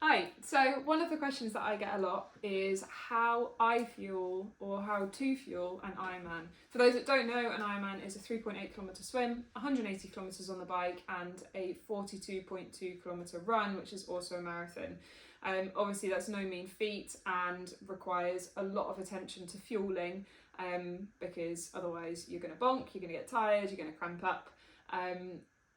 Hi, so one of the questions that I get a lot is how I fuel or how to fuel an Ironman. For those that don't know, an Ironman is a 3.8 kilometre swim, 180 kilometres on the bike and a 42.2 kilometre run, which is also a marathon. Obviously that's no mean feat and requires a lot of attention to fueling because otherwise you're going to bonk, you're going to get tired, you're going to cramp up.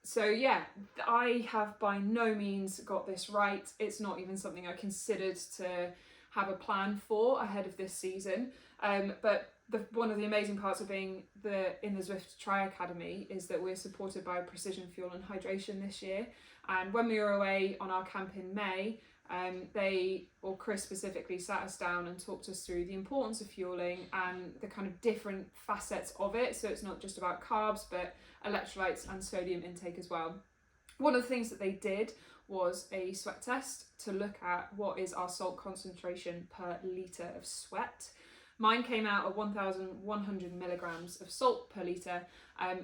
So yeah, I have by no means got this right. It's not even something I considered to have a plan for ahead of this season. But one of the amazing parts of being in the Zwift Tri Academy is that we're supported by Precision Fuel and Hydration this year. And when we were away on our camp in May, Chris specifically sat us down and talked us through the importance of fueling and the kind of different facets of it. So it's not just about carbs, but electrolytes and sodium intake as well. One of the things that they did was a sweat test to look at what is our salt concentration per litre of sweat. Mine came out at 1,100 milligrams of salt per litre,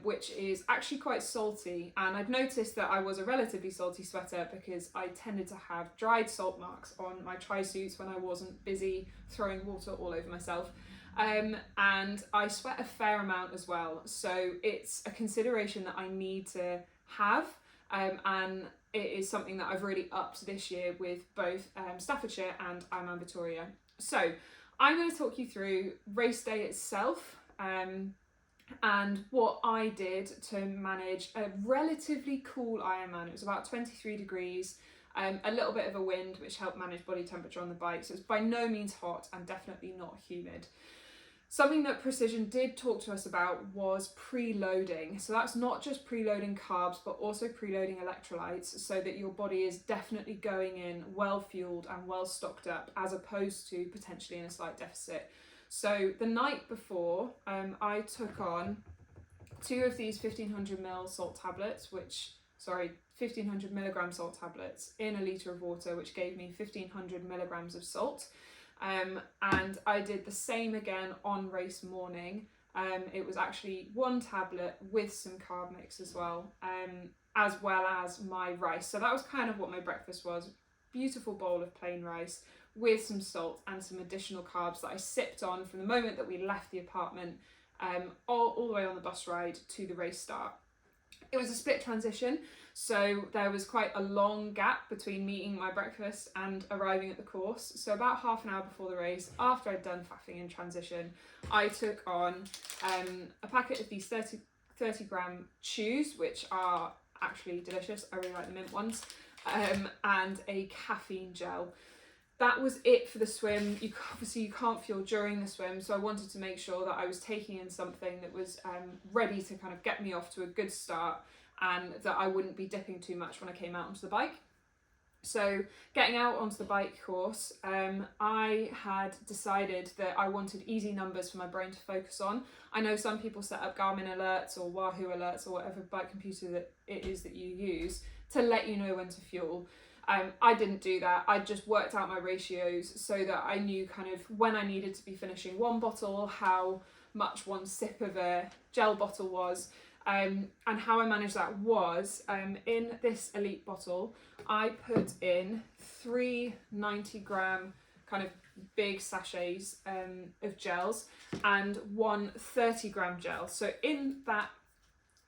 which is actually quite salty. And I've noticed that I was a relatively salty sweater because I tended to have dried salt marks on my tri-suits when I wasn't busy throwing water all over myself. And I sweat a fair amount as well. So it's a consideration that I need to have. And it is something that I've really upped this year with both Staffordshire and Ironman Vitoria. So I'm going to talk you through race day itself and what I did to manage a relatively cool Ironman. It was about 23 degrees, a little bit of a wind, which helped manage body temperature on the bike. So it's by no means hot and definitely not humid. Something that Precision did talk to us about was preloading. So that's not just preloading carbs, but also preloading electrolytes so that your body is definitely going in well fueled and well stocked up as opposed to potentially in a slight deficit. So the night before, I took on 2 of these 1500 milligram salt tablets in a litre of water, which gave me 1500 milligrams of salt. And I did the same again on race morning. It was actually 1 tablet with some carb mix as well as my rice. So that was kind of what my breakfast was. Beautiful bowl of plain rice with some salt and some additional carbs that I sipped on from the moment that we left the apartment all the way on the bus ride to the race start. It was a split transition, so there was quite a long gap between me eating my breakfast and arriving at the course. So about half an hour before the race, after I'd done faffing in transition, I took on a packet of these 30 gram chews, which are actually delicious. I really like the mint ones, and a caffeine gel. That was it for the swim. Obviously you can't fuel during the swim, so I wanted to make sure that I was taking in something that was ready to kind of get me off to a good start and that I wouldn't be dipping too much when I came out onto the bike. So getting out onto the bike course, I had decided that I wanted easy numbers for my brain to focus on. I know some people set up Garmin alerts or Wahoo alerts or whatever bike computer that it is that you use to let you know when to fuel. I didn't do that. I just worked out my ratios so that I knew kind of when I needed to be finishing one bottle, how much one sip of a gel bottle was, and how I managed that was in this Elite bottle, I put in 3 90-gram kind of big sachets of gels and 1 30-gram gel. So in that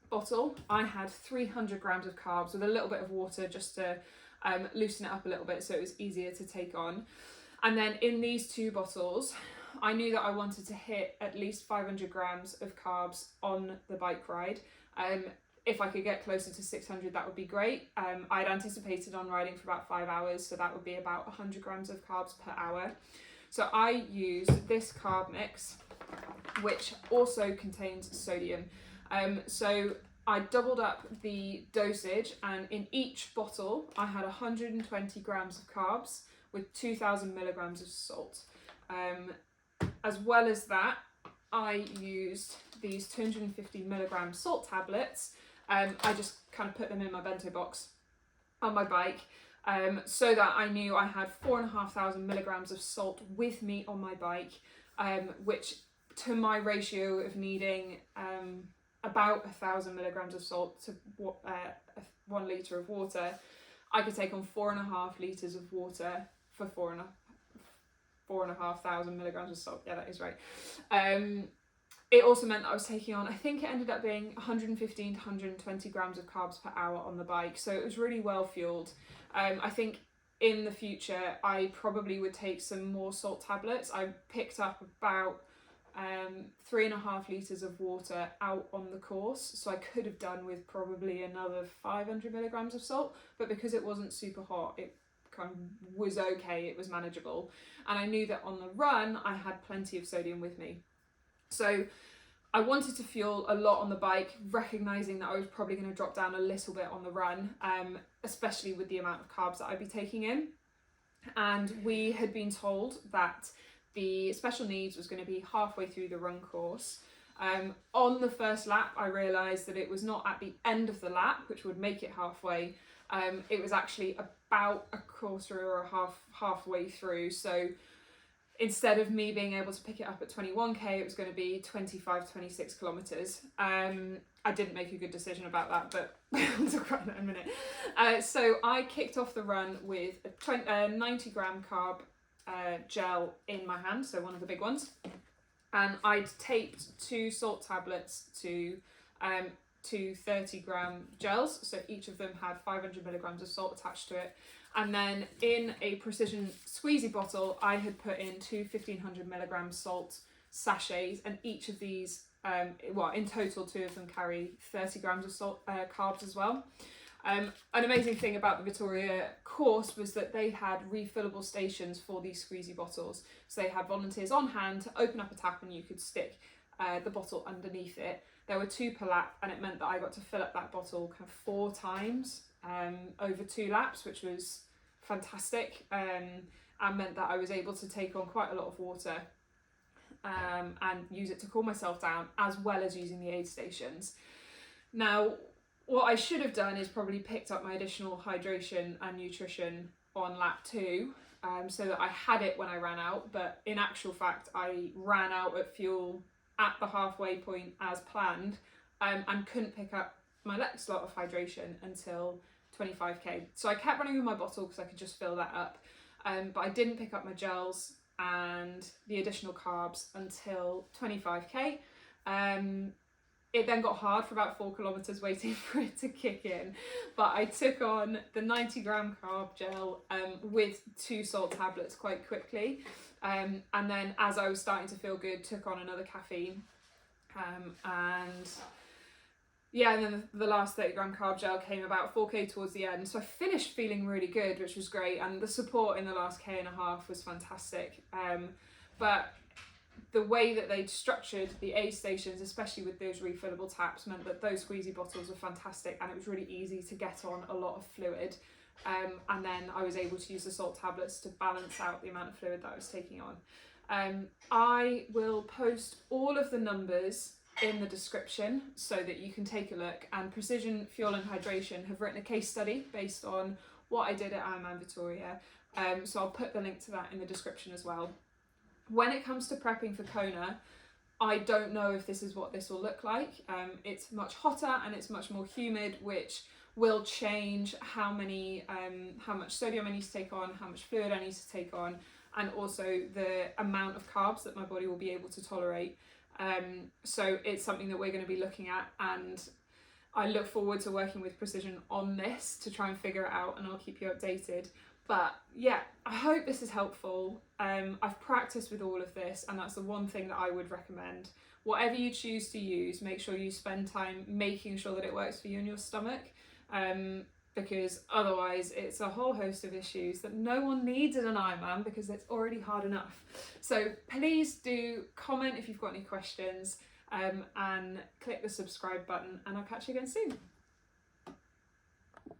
bottle, I had 300 grams of carbs with a little bit of water just to loosen it up a little bit so it was easier to take on. And then in these 2 bottles, I knew that I wanted to hit at least 500 grams of carbs on the bike ride. If I could get closer to 600, that would be great. I'd anticipated on riding for about 5 hours, so that would be about 100 grams of carbs per hour. So I used this carb mix, which also contains sodium. So I doubled up the dosage, and in each bottle I had 120 grams of carbs with 2,000 milligrams of salt. As well as that, I used these 250 milligram salt tablets. I just kind of put them in my bento box on my bike so that I knew I had 4,500 milligrams of salt with me on my bike, which to my ratio of needing about 1,000 milligrams of salt to 1 litre of water, I could take on 4.5 litres of water for 4,500 milligrams of salt. Yeah, that is right. It also meant that I was taking on, I think it ended up being 115 to 120 grams of carbs per hour on the bike. So it was really well fueled. I think in the future, I probably would take some more salt tablets. I picked up about 3.5 litres of water out on the course. So I could have done with probably another 500 milligrams of salt, but because it wasn't super hot, it kind of was okay, it was manageable. And I knew that on the run, I had plenty of sodium with me. So I wanted to fuel a lot on the bike, recognising that I was probably going to drop down a little bit on the run, especially with the amount of carbs that I'd be taking in. And we had been told that the special needs was going to be halfway through the run course. On the first lap, I realised that it was not at the end of the lap, which would make it halfway. It was actually about a quarter or halfway through. So instead of me being able to pick it up at 21k, it was going to be 25, 26 kilometres. I didn't make a good decision about that, but we'll talk about that in a minute. So I kicked off the run with a 90 gram carb gel in my hand, so one of the big ones. And I'd taped 2 salt tablets to 30 gram gels, so each of them had 500 milligrams of salt attached to it. And then in a precision squeezy bottle, I had put in 2 1,500 milligram salt sachets, and each of these, in total 2 of them carry 30 grams of salt carbs as well. An amazing thing about the Vitoria course was that they had refillable stations for these squeezy bottles. So they had volunteers on hand to open up a tap and you could stick the bottle underneath it. There were 2 per lap, and it meant that I got to fill up that bottle kind of 4 times over 2 laps, which was fantastic, and meant that I was able to take on quite a lot of water and use it to cool myself down, as well as using the aid stations. Now, what I should have done is probably picked up my additional hydration and nutrition on lap 2, so that I had it when I ran out, but in actual fact I ran out of fuel at the halfway point as planned, and couldn't pick up my next lot of hydration until 25k. So I kept running with my bottle because I could just fill that up, but I didn't pick up my gels and the additional carbs until 25k. It then got hard for about 4 kilometers waiting for it to kick in, but I took on the 90 gram carb gel with 2 salt tablets quite quickly, and then as I was starting to feel good, took on another caffeine, and then the last 30 gram carb gel came about 4k towards the end. So I finished feeling really good, which was great, and the support in the last k and a half was fantastic. But the way that they'd structured the aid stations, especially with those refillable taps, meant that those squeezy bottles were fantastic, and it was really easy to get on a lot of fluid. And then I was able to use the salt tablets to balance out the amount of fluid that I was taking on. I will post all of the numbers in the description so that you can take a look, and Precision Fuel and Hydration have written a case study based on what I did at Ironman Vitoria, so I'll put the link to that in the description as well. When it comes to prepping for Kona, I don't know if this is what this will look like. It's much hotter and it's much more humid, which will change how much sodium I need to take on, how much fluid I need to take on, and also the amount of carbs that my body will be able to tolerate. So it's something that we're going to be looking at, and I look forward to working with Precision on this to try and figure it out, and I'll keep you updated. But yeah, I hope this is helpful. I've practiced with all of this, and that's the one thing that I would recommend. Whatever you choose to use, make sure you spend time making sure that it works for you and your stomach, because otherwise it's a whole host of issues that no one needs in an Ironman, because it's already hard enough. So please do comment if you've got any questions, and click the subscribe button, and I'll catch you again soon.